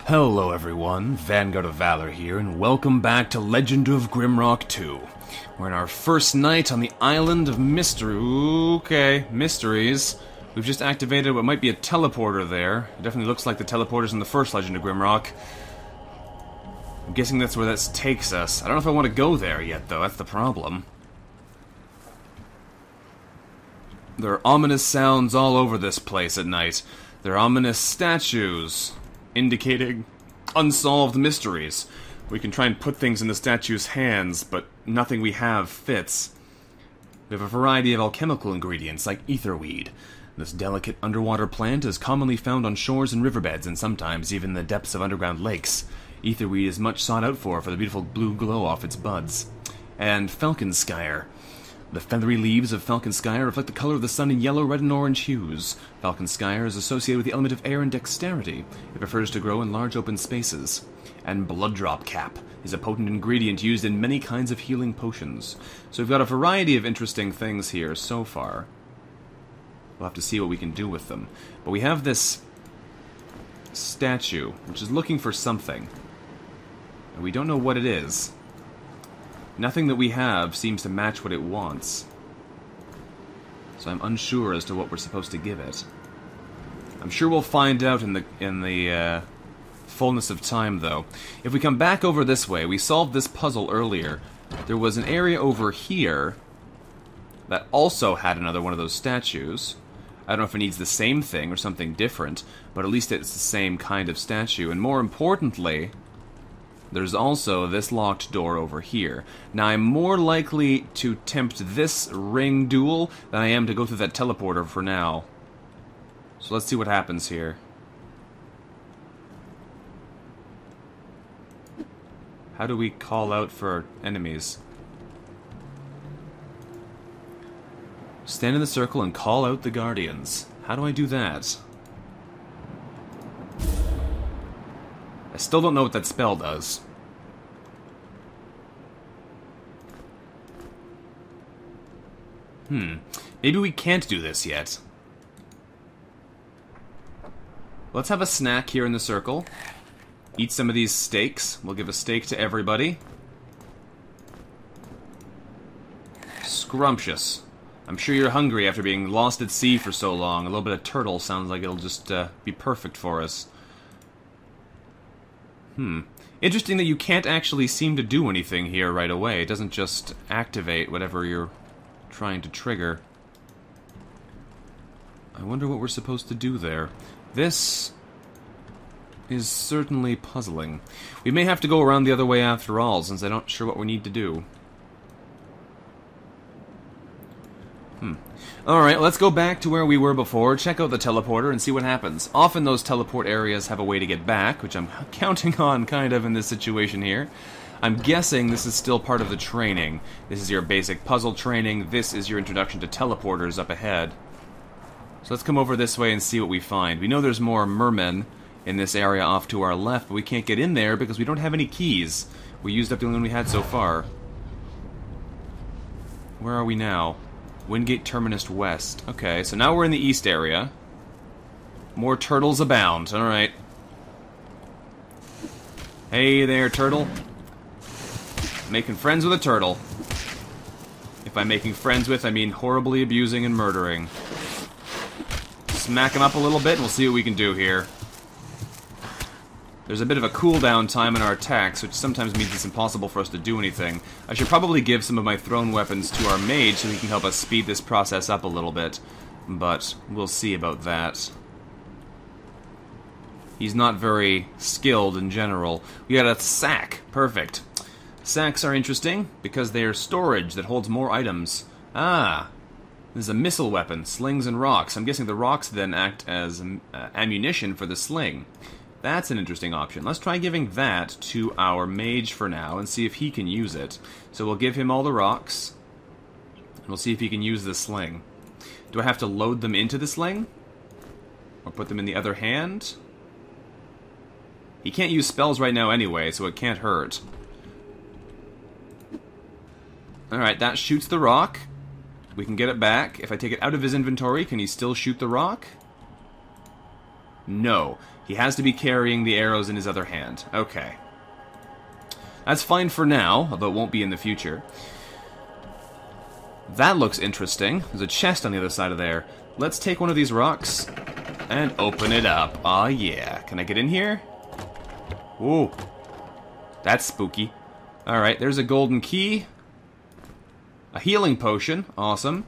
Hello everyone, VanguardOfValor here, and welcome back to Legend of Grimrock 2. We're in our first night on the Island of Mysteries. We've just activated what might be a teleporter there. It definitely looks like the teleporters in the first Legend of Grimrock. I'm guessing that's where this takes us. I don't know if I want to go there yet, though. That's the problem. There are ominous sounds all over this place at night. There are ominous statues indicating unsolved mysteries. We can try and put things in the statue's hands, but nothing we have fits. We have a variety of alchemical ingredients, like etherweed. This delicate underwater plant is commonly found on shores and riverbeds, and sometimes even in the depths of underground lakes. Etherweed is much sought out for the beautiful blue glow off its buds. And falconskyer. The feathery leaves of falconskyer reflect the color of the sun in yellow, red, and orange hues. Falconskyer is associated with the element of air and dexterity. It prefers to grow in large open spaces. And blooddrop cap is a potent ingredient used in many kinds of healing potions. So we've got a variety of interesting things here so far. We'll have to see what we can do with them. But we have this statue, which is looking for something. And we don't know what it is. Nothing that we have seems to match what it wants. So I'm unsure as to what we're supposed to give it. I'm sure we'll find out in the fullness of time, though. If we come back over this way, we solved this puzzle earlier. There was an area over here that also had another one of those statues. I don't know if it needs the same thing or something different, but at least it's the same kind of statue. And more importantly, there's also this locked door over here. Now, I'm more likely to tempt this ring duel than I am to go through that teleporter for now. So let's see what happens here. How do we call out for enemies? Stand in the circle and call out the guardians. How do I do that? I still don't know what that spell does. Maybe we can't do this yet. Let's have a snack here in the circle. Eat some of these steaks. We'll give a steak to everybody. Scrumptious. I'm sure you're hungry after being lost at sea for so long. A little bit of turtle sounds like it'll just be perfect for us. Interesting that you can't actually seem to do anything here right away. It doesn't just activate whatever you're trying to trigger. I wonder what we're supposed to do there. This is certainly puzzling. We may have to go around the other way after all, since I'm not sure what we need to do. Alright, let's go back to where we were before, check out the teleporter, and see what happens. Often those teleport areas have a way to get back, which I'm counting on kind of in this situation here. I'm guessing this is still part of the training. This is your basic puzzle training, this is your introduction to teleporters up ahead. So let's come over this way and see what we find. We know there's more mermen in this area off to our left, but we can't get in there because we don't have any keys. We used up the only one we had so far. Where are we now? Wingate Terminus West. Okay, so now we're in the east area. More turtles abound. Alright. Hey there, turtle. Making friends with a turtle. If by making friends with, I mean horribly abusing and murdering. Smack him up a little bit and we'll see what we can do here. There's a bit of a cooldown time in our attacks, which sometimes means it's impossible for us to do anything. I should probably give some of my thrown weapons to our mage so he can help us speed this process up a little bit. But we'll see about that. He's not very skilled in general. We got a sack. Perfect. Sacks are interesting because they are storage that holds more items. Ah, this is a missile weapon, slings and rocks. I'm guessing the rocks then act as ammunition for the sling. That's an interesting option. Let's try giving that to our mage for now and see if he can use it. So we'll give him all the rocks, and we'll see if he can use the sling. Do I have to load them into the sling? Or put them in the other hand? He can't use spells right now anyway, so it can't hurt. Alright, that shoots the rock. We can get it back. If I take it out of his inventory, can he still shoot the rock? No. He has to be carrying the arrows in his other hand. Okay. That's fine for now, although it won't be in the future. That looks interesting. There's a chest on the other side of there. Let's take one of these rocks and open it up. Aw, yeah. Can I get in here? Ooh. That's spooky. Alright, there's a golden key. A healing potion. Awesome.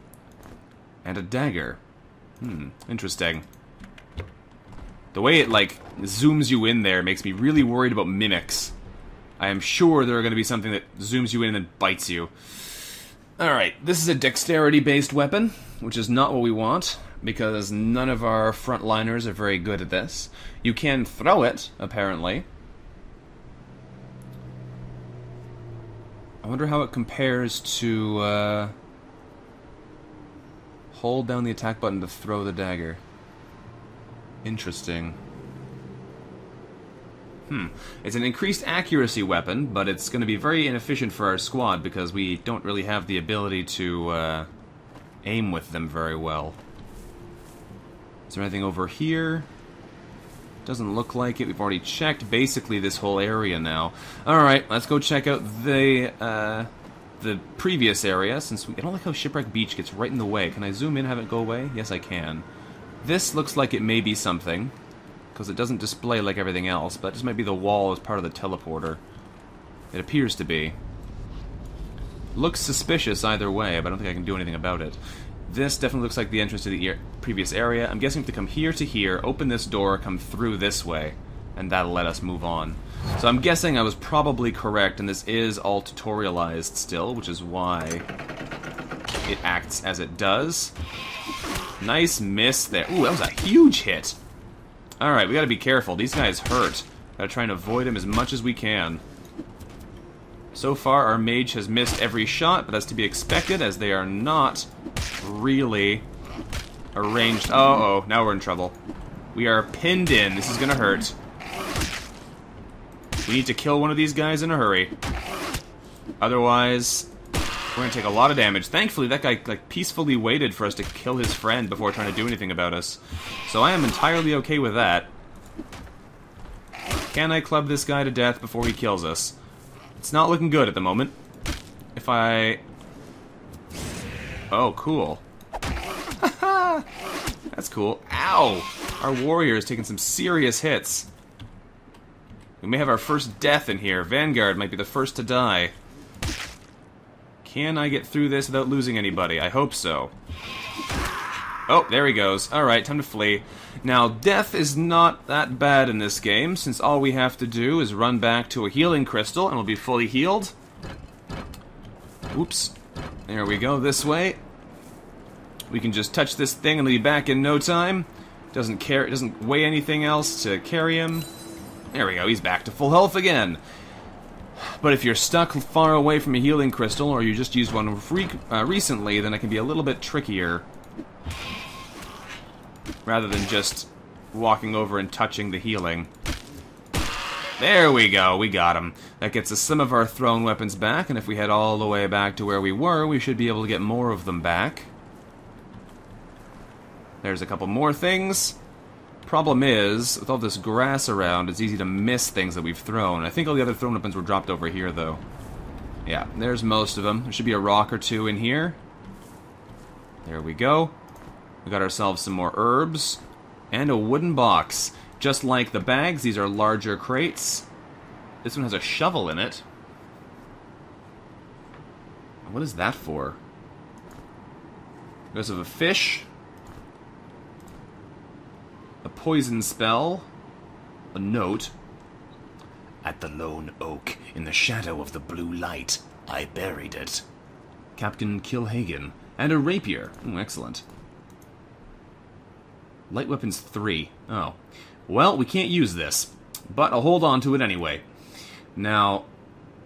And a dagger. Interesting. The way it, like, zooms you in there makes me really worried about mimics. I am sure there are going to be something that zooms you in and then bites you. Alright, this is a dexterity-based weapon, which is not what we want, because none of our frontliners are very good at this. You can throw it, apparently. I wonder how it compares to, hold down the attack button to throw the dagger. Interesting. It's an increased accuracy weapon, but it's going to be very inefficient for our squad because we don't really have the ability to aim with them very well. Is there anything over here? Doesn't look like it. We've already checked basically this whole area now. Alright, let's go check out the previous area, since I don't like how Shipwreck Beach gets right in the way. Can I zoom in and have it go away? Yes, I can. This looks like it may be something, because it doesn't display like everything else, but this might be the wall as part of the teleporter. It appears to be. Looks suspicious either way, but I don't think I can do anything about it. This definitely looks like the entrance to the previous area. I'm guessing we have to come here to here, open this door, come through this way, and that'll let us move on. So I'm guessing I was probably correct, and this is all tutorialized still, which is why it acts as it does. Nice miss there. Ooh, that was a huge hit. Alright, we gotta be careful. These guys hurt. Gotta try and avoid them as much as we can. So far, our mage has missed every shot, but that's to be expected, as they are not really arranged. Uh-oh, now we're in trouble. We are pinned in. This is gonna hurt. We need to kill one of these guys in a hurry. Otherwise, we're gonna take a lot of damage. Thankfully, that guy like peacefully waited for us to kill his friend before trying to do anything about us. So I am entirely okay with that. Can I club this guy to death before he kills us? It's not looking good at the moment. If I... Oh, cool. That's cool. Ow! Our warrior is taking some serious hits. We may have our first death in here. Vanguard might be the first to die. Can I get through this without losing anybody? I hope so. Oh, there he goes. Alright, time to flee. Now, death is not that bad in this game, since all we have to do is run back to a healing crystal, and we'll be fully healed. Oops. There we go, this way. We can just touch this thing and be back in no time. Doesn't care, it doesn't weigh anything else to carry him. There we go, he's back to full health again. But if you're stuck far away from a healing crystal, or you just used one recently, then it can be a little bit trickier. Rather than just walking over and touching the healing. There we go, we got him. That gets us some of our thrown weapons back, and if we head all the way back to where we were, we should be able to get more of them back. There's a couple more things. Problem is, with all this grass around, it's easy to miss things that we've thrown. I think all the other thrown weapons were dropped over here, though. Yeah, there's most of them. There should be a rock or two in here. There we go. We got ourselves some more herbs. And a wooden box. Just like the bags, these are larger crates. This one has a shovel in it. What is that for? Because of a fish. A poison spell. A note. At the lone oak, in the shadow of the blue light, I buried it. Captain Kilhagen. And a rapier. Oh, excellent. Light weapons 3. Oh. Well, we can't use this, but I'll hold on to it anyway. Now,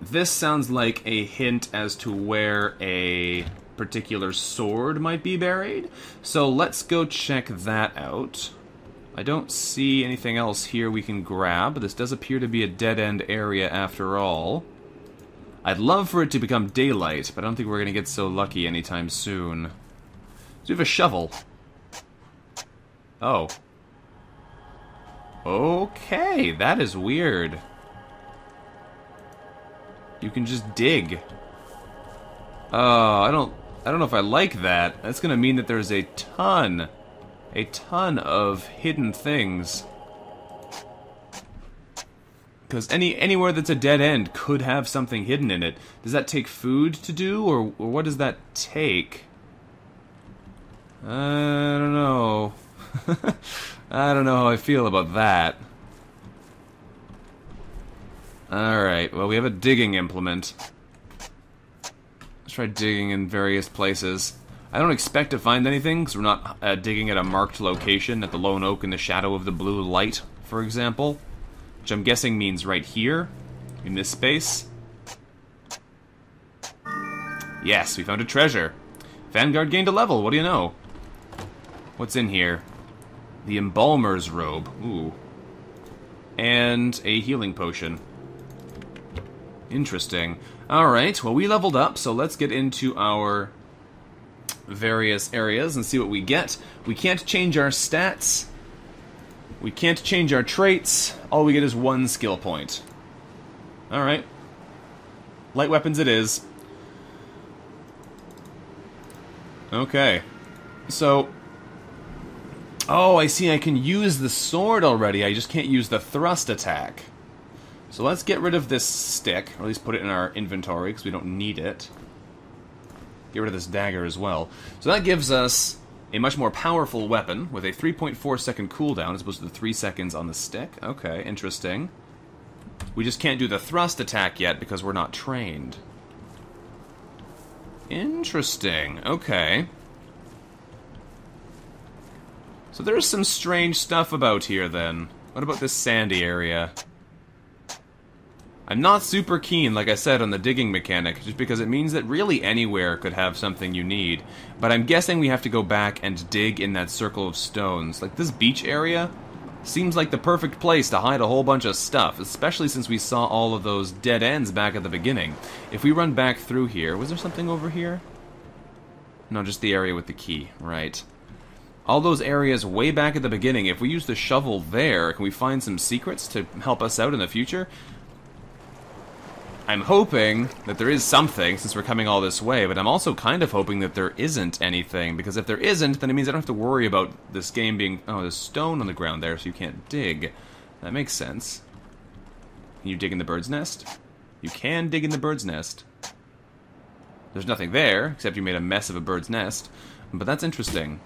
this sounds like a hint as to where a particular sword might be buried, so let's go check that out. I don't see anything else here we can grab. This does appear to be a dead-end area after all. I'd love for it to become daylight, but I don't think we're going to get so lucky anytime soon. So we have a shovel. Oh. Okay, that is weird. You can just dig. Oh, I don't know if I like that. That's gonna mean that there's a ton of hidden things. Because anywhere that's a dead end could have something hidden in it. Does that take food to do, or what does that take? I don't know. I don't know how I feel about that. Alright, well, we have a digging implement. Let's try digging in various places. I don't expect to find anything, because we're not digging at a marked location, at the lone oak in the shadow of the blue light, for example. Which I'm guessing means right here, in this space. Yes, we found a treasure. Vanguard gained a level, what do you know? What's in here? The Embalmer's Robe. Ooh. And a healing potion. Interesting. Alright, well we leveled up, so let's get into our various areas and see what we get. We can't change our stats. We can't change our traits. All we get is 1 skill point. Alright. Light weapons it is. Okay. So... oh, I see, I can use the sword already, I just can't use the thrust attack. So let's get rid of this stick, or at least put it in our inventory, because we don't need it. Get rid of this dagger as well. So that gives us a much more powerful weapon, with a 3.4 second cooldown, as opposed to the 3 seconds on the stick. Okay, interesting. We just can't do the thrust attack yet, because we're not trained. Interesting, okay. So there's some strange stuff about here, then. What about this sandy area? I'm not super keen, like I said, on the digging mechanic, just because it means that really anywhere could have something you need. But I'm guessing we have to go back and dig in that circle of stones. Like, this beach area seems like the perfect place to hide a whole bunch of stuff, especially since we saw all of those dead ends back at the beginning. If we run back through here... was there something over here? No, just the area with the key, right. All those areas way back at the beginning, if we use the shovel there, can we find some secrets to help us out in the future? I'm hoping that there is something, since we're coming all this way, but I'm also kind of hoping that there isn't anything, because if there isn't, then it means I don't have to worry about this game being... oh, there's stone on the ground there, so you can't dig. That makes sense. Can you dig in the bird's nest? You can dig in the bird's nest. There's nothing there, except you made a mess of a bird's nest, but that's interesting.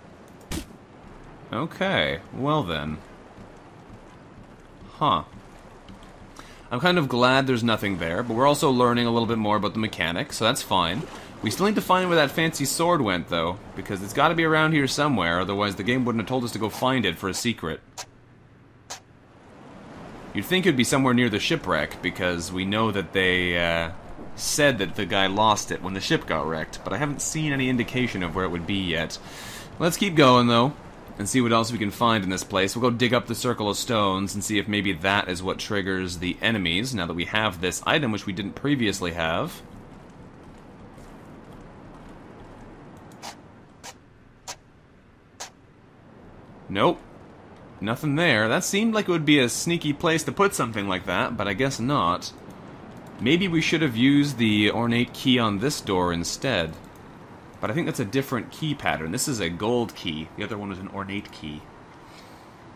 Okay, well then. Huh. I'm kind of glad there's nothing there, but we're also learning a little bit more about the mechanics, so that's fine. We still need to find where that fancy sword went, though, because it's got to be around here somewhere, otherwise the game wouldn't have told us to go find it for a secret. You'd think it'd be somewhere near the shipwreck, because we know that they said that the guy lost it when the ship got wrecked, but I haven't seen any indication of where it would be yet. Let's keep going, though, and see what else we can find in this place. We'll go dig up the circle of stones and see if maybe that is what triggers the enemies, now that we have this item, which we didn't previously have. Nope. Nothing there. That seemed like it would be a sneaky place to put something like that, but I guess not. Maybe we should have used the ornate key on this door instead. But I think that's a different key pattern. This is a gold key. The other one was an ornate key.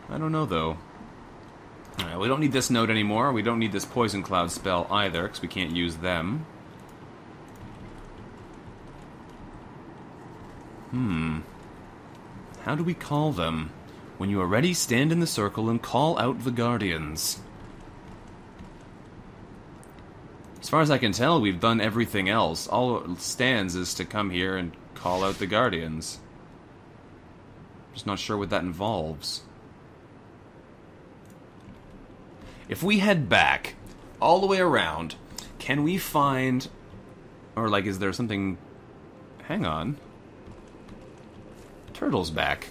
I don't know, though. Alright, we don't need this note anymore. We don't need this poison cloud spell either, because we can't use them. How do we call them? When you are ready, stand in the circle and call out the guardians. As far as I can tell, we've done everything else. All it stands is to come here and call out the guardians. Just not sure what that involves. If we head back, all the way around, can we find... or, like, is there something... hang on. Turtle's back.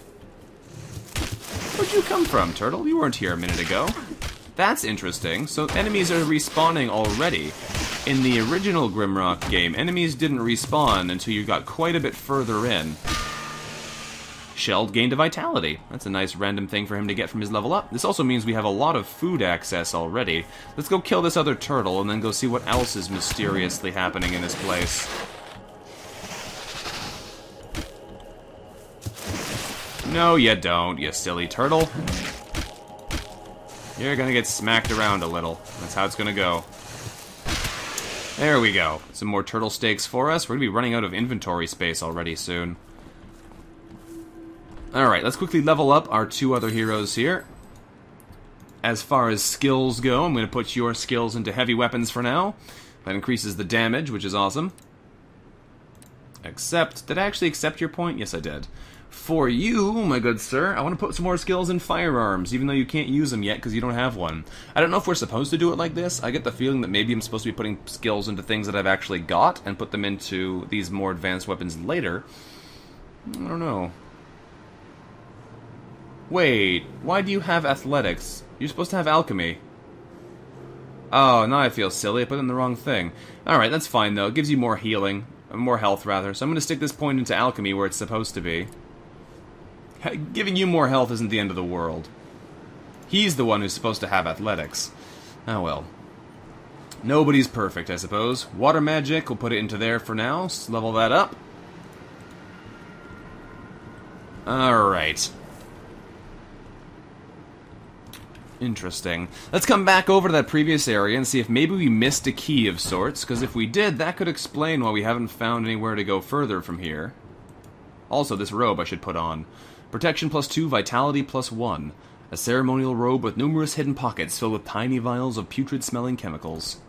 Where'd you come from, Turtle? You weren't here a minute ago. That's interesting. So enemies are respawning already. In the original Grimrock game, enemies didn't respawn until you got quite a bit further in. Shelled gained a vitality. That's a nice random thing for him to get from his level up. This also means we have a lot of food access already. Let's go kill this other turtle and then go see what else is mysteriously happening in this place. No, you don't, you silly turtle. You're gonna get smacked around a little. That's how it's gonna go. There we go. Some more turtle steaks for us. We're gonna be running out of inventory space already soon. Alright, let's quickly level up our two other heroes here. As far as skills go, I'm going to put your skills into heavy weapons for now. That increases the damage, which is awesome. Accept. Did I actually accept your point? Yes, I did. For you, my good sir, I want to put some more skills in firearms, even though you can't use them yet because you don't have one. I don't know if we're supposed to do it like this. I get the feeling that maybe I'm supposed to be putting skills into things that I've actually got and put them into these more advanced weapons later. I don't know. Wait, why do you have athletics? You're supposed to have alchemy. Oh, now I feel silly. I put in the wrong thing. Alright, that's fine, though. It gives you more healing. More health, rather. So I'm going to stick this point into alchemy where it's supposed to be. Giving you more health isn't the end of the world. He's the one who's supposed to have athletics. Oh, well. Nobody's perfect, I suppose. Water magic, we'll put it into there for now. Let's level that up. Alright. Interesting. Let's come back over to that previous area and see if maybe we missed a key of sorts, because if we did, that could explain why we haven't found anywhere to go further from here. Also, this robe I should put on. Protection +2, Vitality +1. A ceremonial robe with numerous hidden pockets filled with tiny vials of putrid-smelling chemicals.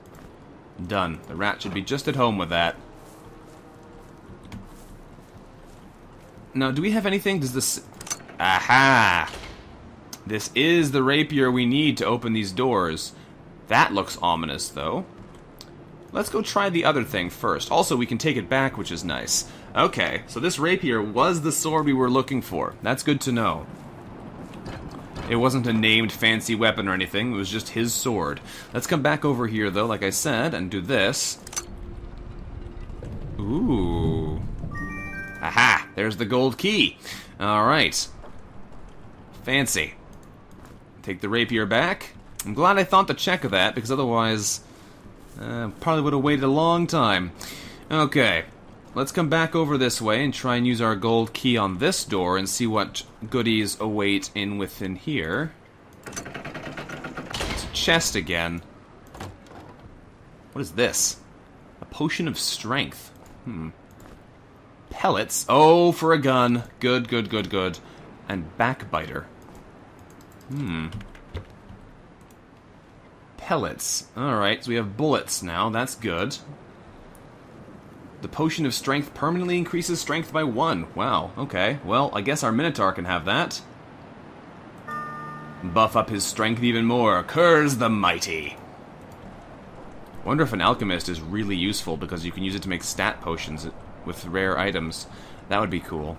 Done. The rat should be just at home with that. Now, do we have anything? Does this... Aha! This is the rapier we need to open these doors. That looks ominous, though. Let's go try the other thing first. Also, we can take it back, which is nice. Okay, so this rapier was the sword we were looking for. That's good to know. It wasn't a named fancy weapon or anything. It was just his sword. Let's come back over here, though, like I said, and do this. Ooh. Aha! There's the gold key. Alright. Fancy. Take the rapier back. I'm glad I thought to check that, because otherwise... probably would have waited a long time. Okay. Let's come back over this way and try and use our gold key on this door and see what goodies await within here. It's a chest again. What is this? A potion of strength. Pellets. Oh, for a gun. Good, good, good, good. And backbiter. Pellets. Alright, so we have bullets now. That's good. The potion of strength permanently increases strength by 1. Wow, okay. Well, I guess our Minotaur can have that. Buff up his strength even more. Curse the mighty. Wonder if an alchemist is really useful because you can use it to make stat potions with rare items. That would be cool.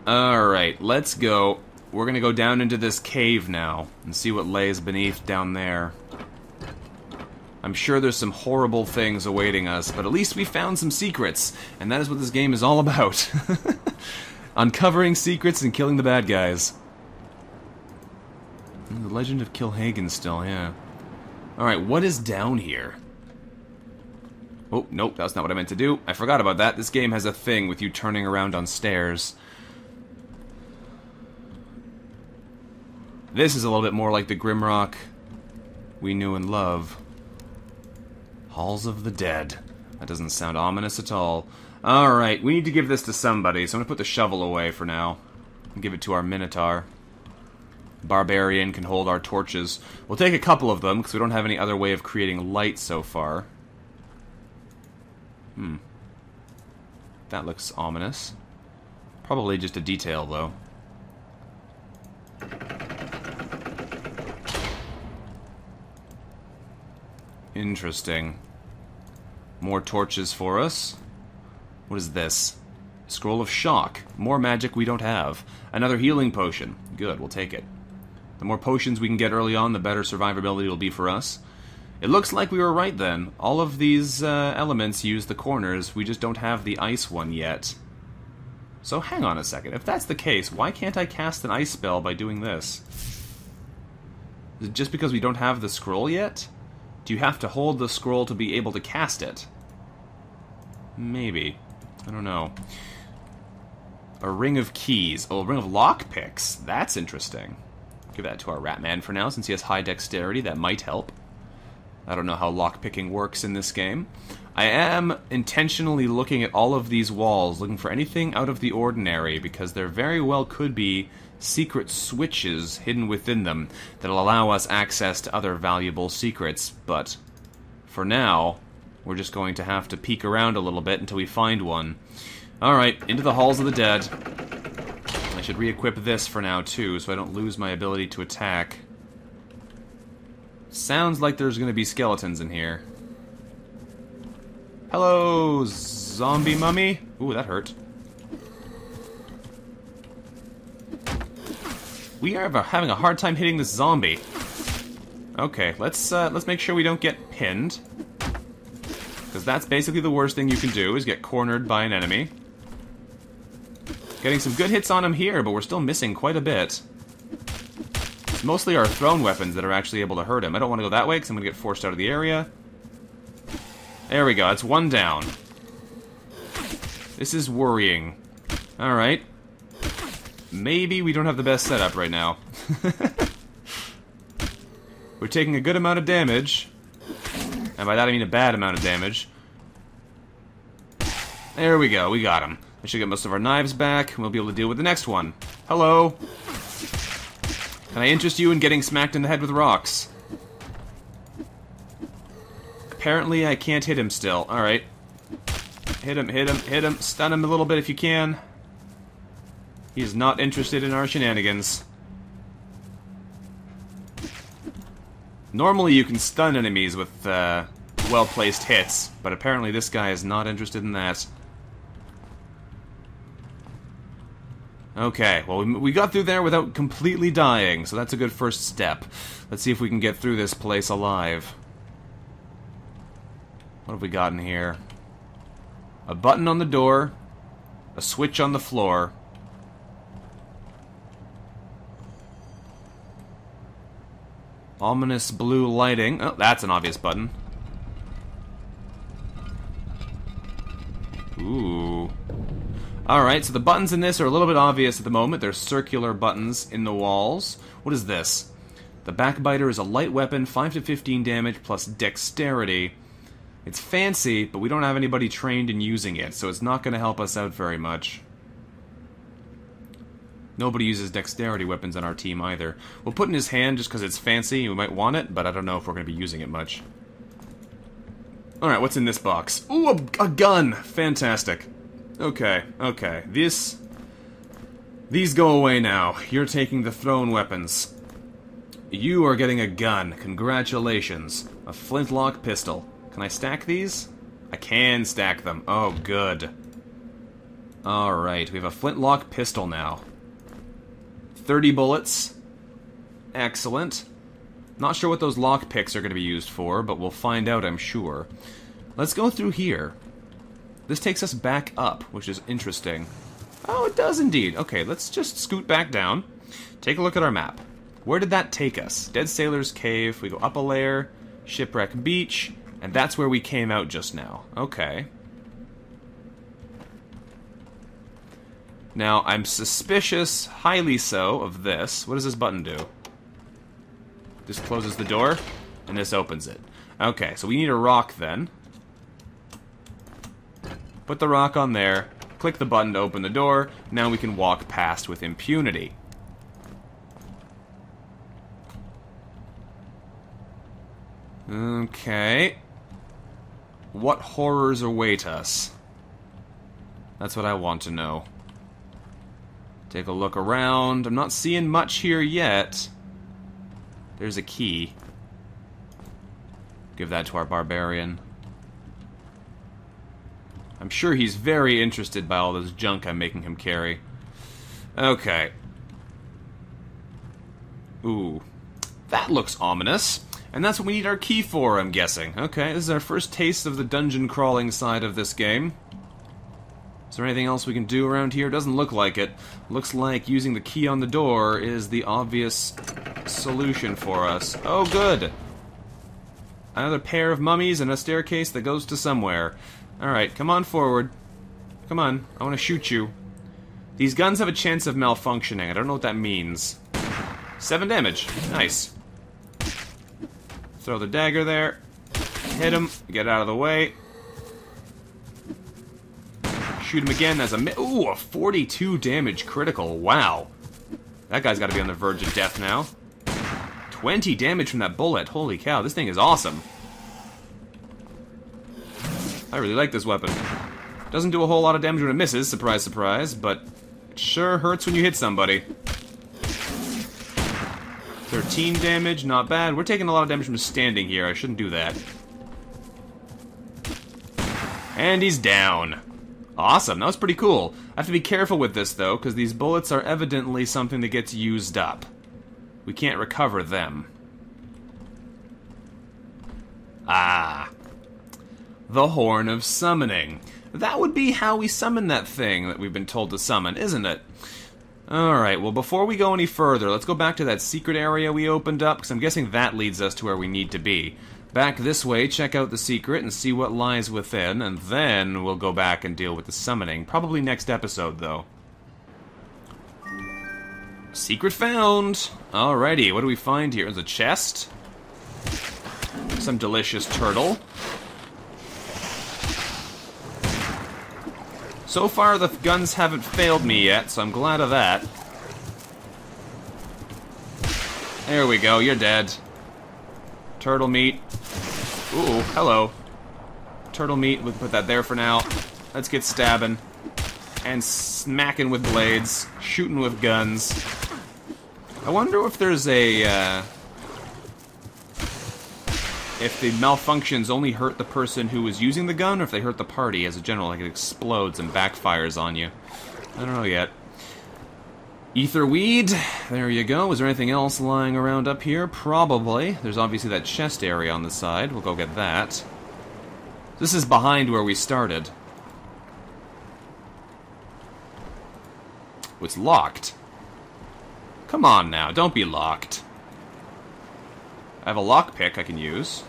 Alright, let's go. We're gonna go down into this cave now and see what lays beneath down there. I'm sure there's some horrible things awaiting us, but at least we found some secrets, and that is what this game is all about. Uncovering secrets and killing the bad guys. The Legend of Kilhagen still, yeah. Alright, what is down here? Oh, nope, that's not what I meant to do. I forgot about that. This game has a thing with you turning around on stairs. This is a little bit more like the Grimrock we knew and love. Halls of the Dead. That doesn't sound ominous at all. Alright, we need to give this to somebody, so I'm going to put the shovel away for now. And give it to our Minotaur. Barbarian can hold our torches. We'll take a couple of them, because we don't have any other way of creating light so far. That looks ominous. Probably just a detail, though. Interesting. More torches for us. What is this? Scroll of Shock. More magic we don't have. Another healing potion. Good, we'll take it. The more potions we can get early on, the better survivability will be for us. It looks like we were right then. All of these elements use the corners. We just don't have the ice one yet. So hang on a second. If that's the case, why can't I cast an ice spell by doing this? Is it just because we don't have the scroll yet? Do you have to hold the scroll to be able to cast it? Maybe. I don't know. A ring of keys. Oh, a ring of lockpicks. That's interesting. Give that to our Ratman for now, since he has high dexterity. That might help. I don't know how lockpicking works in this game. I am intentionally looking at all of these walls, looking for anything out of the ordinary, because there very well could be secret switches hidden within them that'll allow us access to other valuable secrets, but for now, we're just going to have to peek around a little bit until we find one. Alright, into the Halls of the Dead. I should re-equip this for now, too, so I don't lose my ability to attack. Sounds like there's going to be skeletons in here. Hello, zombie mummy. Ooh, that hurt. We are having a hard time hitting this zombie. Okay, let's make sure we don't get pinned, because that's basically the worst thing you can do, is get cornered by an enemy. Getting some good hits on him here, but we're still missing quite a bit. It's mostly our thrown weapons that are actually able to hurt him. I don't want to go that way, because I'm going to get forced out of the area. There we go, that's one down. This is worrying. Alright. Maybe we don't have the best setup right now. We're taking a good amount of damage. And by that I mean a bad amount of damage. There we go, we got him. I should get most of our knives back, and we'll be able to deal with the next one. Hello! Can I interest you in getting smacked in the head with rocks? Apparently I can't hit him still. Alright. Hit him, hit him, hit him. Stun him a little bit if you can. He's not interested in our shenanigans. Normally you can stun enemies with well-placed hits, but apparently this guy is not interested in that. Okay, well we got through there without completely dying, so that's a good first step. Let's see if we can get through this place alive. What have we got in here? A button on the door, a switch on the floor. Ominous blue lighting. Oh, that's an obvious button. Ooh. Alright, so the buttons in this are a little bit obvious at the moment. They're circular buttons in the walls. What is this? The Backbiter is a light weapon, 5 to 15 damage plus dexterity. It's fancy, but we don't have anybody trained in using it, so it's not going to help us out very much. Nobody uses dexterity weapons on our team either. We'll put in his hand just because it's fancy, we might want it, but I don't know if we're going to be using it much. Alright, what's in this box? Ooh, a gun! Fantastic. Okay, okay. These go away now. You're taking the thrown weapons. You are getting a gun. Congratulations. A flintlock pistol. Can I stack these? I can stack them. Oh, good. Alright, we have a flintlock pistol now. 30 bullets. Excellent. Not sure what those lockpicks are going to be used for, but we'll find out, I'm sure. Let's go through here. This takes us back up, which is interesting. Oh, it does indeed. Okay, let's just scoot back down. Take a look at our map. Where did that take us? Dead Sailor's Cave, we go up a layer, Shipwreck Beach, and that's where we came out just now. Okay. Now, I'm suspicious, highly so, of this. What does this button do? This closes the door, and this opens it. Okay, so we need a rock then. Put the rock on there, click the button to open the door, now we can walk past with impunity. Okay. What horrors await us? That's what I want to know. Take a look around. I'm not seeing much here yet. There's a key. Give that to our barbarian. I'm sure he's very interested by all this junk I'm making him carry. Okay. Ooh. That looks ominous. And that's what we need our key for, I'm guessing. Okay, this is our first taste of the dungeon crawling side of this game. Is there anything else we can do around here? Doesn't look like it. Looks like using the key on the door is the obvious solution for us. Oh, good! Another pair of mummies and a staircase that goes to somewhere. Alright, come on forward. Come on, I want to shoot you. These guns have a chance of malfunctioning. I don't know what that means. 7 damage. Nice. Throw the dagger there. Hit him. Get out of the way. Shoot him again as ooh, a 42 damage critical. Wow. That guy's got to be on the verge of death now. 20 damage from that bullet. Holy cow, this thing is awesome. I really like this weapon. Doesn't do a whole lot of damage when it misses, surprise, surprise, but it sure hurts when you hit somebody. 13 damage, not bad. We're taking a lot of damage from standing here. I shouldn't do that. And he's down. Awesome, that was pretty cool. I have to be careful with this, though, because these bullets are evidently something that gets used up. We can't recover them. Ah. The Horn of Summoning. That would be how we summon that thing that we've been told to summon, isn't it? Alright, well, before we go any further, let's go back to that secret area we opened up, because I'm guessing that leads us to where we need to be. Back this way, check out the secret and see what lies within, and then we'll go back and deal with the summoning. Probably next episode, though. Secret found! Alrighty, what do we find here? There's a chest. Some delicious turtle. So far, the guns haven't failed me yet, so I'm glad of that. There we go, you're dead. Turtle meat. Ooh, hello. Turtle meat, we'll put that there for now. Let's get stabbing. And smacking with blades. Shooting with guns. I wonder if there's a, if the malfunctions only hurt the person who was using the gun, or if they hurt the party as a general, like it explodes and backfires on you. I don't know yet. Ether weed, there you go. Is there anything else lying around up here? Probably. There's obviously that chest area on the side. We'll go get that. This is behind where we started. Oh, it's locked. Come on now, don't be locked. I have a lockpick I can use.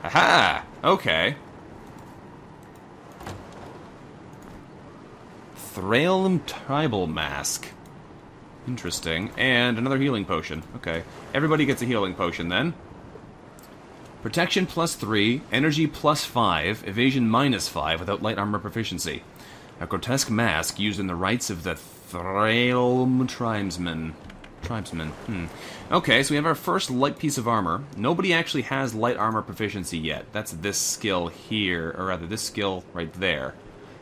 Aha! Okay. Thralum Tribal Mask. Interesting. And another healing potion. Okay. Everybody gets a healing potion then. Protection +3, energy +5, evasion -5 without light armor proficiency. A grotesque mask used in the rites of the Thralum Tribesmen. Okay, so we have our first light piece of armor. Nobody actually has light armor proficiency yet. That's this skill here, or rather this skill right there.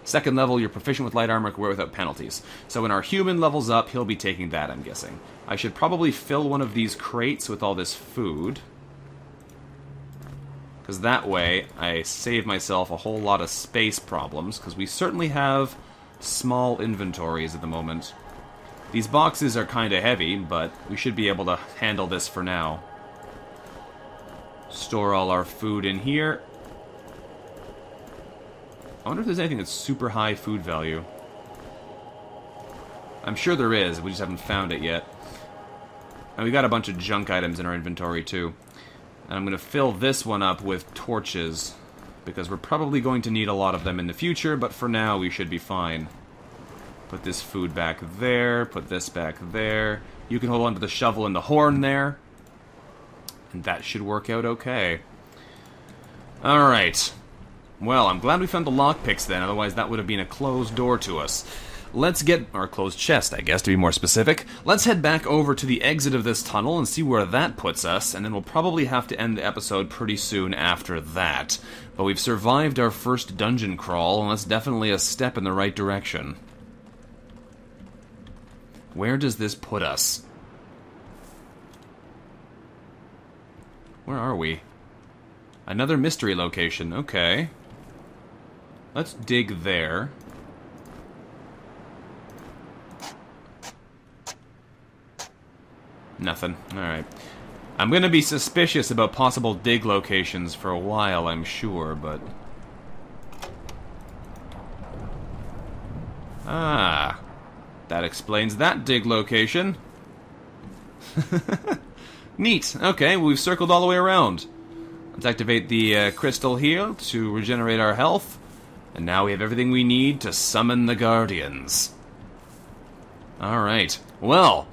Second level, you're proficient with light armor, can wear without penalties. So when our human levels up, he'll be taking that, I'm guessing. I should probably fill one of these crates with all this food. Because that way, I save myself a whole lot of space problems, because we certainly have small inventories at the moment. These boxes are kind of heavy, but we should be able to handle this for now. Store all our food in here. I wonder if there's anything that's super high food value. I'm sure there is, we just haven't found it yet. And we got a bunch of junk items in our inventory, too. And I'm going to fill this one up with torches, because we're probably going to need a lot of them in the future, but for now we should be fine. Put this food back there, put this back there. You can hold on to the shovel and the horn there. And that should work out okay. Alright. Well, I'm glad we found the lockpicks then, otherwise that would have been a closed door to us. Let's get... or closed chest, I guess, to be more specific. Let's head back over to the exit of this tunnel and see where that puts us, and then we'll probably have to end the episode pretty soon after that. But we've survived our first dungeon crawl, and that's definitely a step in the right direction. Where does this put us? Where are we? Another mystery location, okay. Let's dig there. Nothing. Alright. I'm gonna be suspicious about possible dig locations for a while, I'm sure, but... Ah, that explains that dig location. Neat. Okay, we've circled all the way around. Let's activate the crystal here to regenerate our health. And now we have everything we need to summon the Guardians. Alright. Well,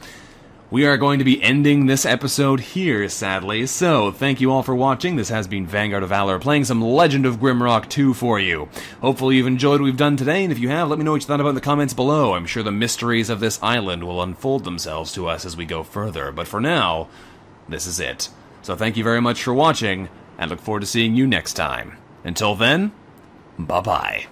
we are going to be ending this episode here, sadly. So, thank you all for watching. This has been Vanguard of Valor, playing some Legend of Grimrock 2 for you. Hopefully you've enjoyed what we've done today, and if you have, let me know what you thought about in the comments below. I'm sure the mysteries of this island will unfold themselves to us as we go further. But for now, this is it. So thank you very much for watching, and look forward to seeing you next time. Until then, bye-bye.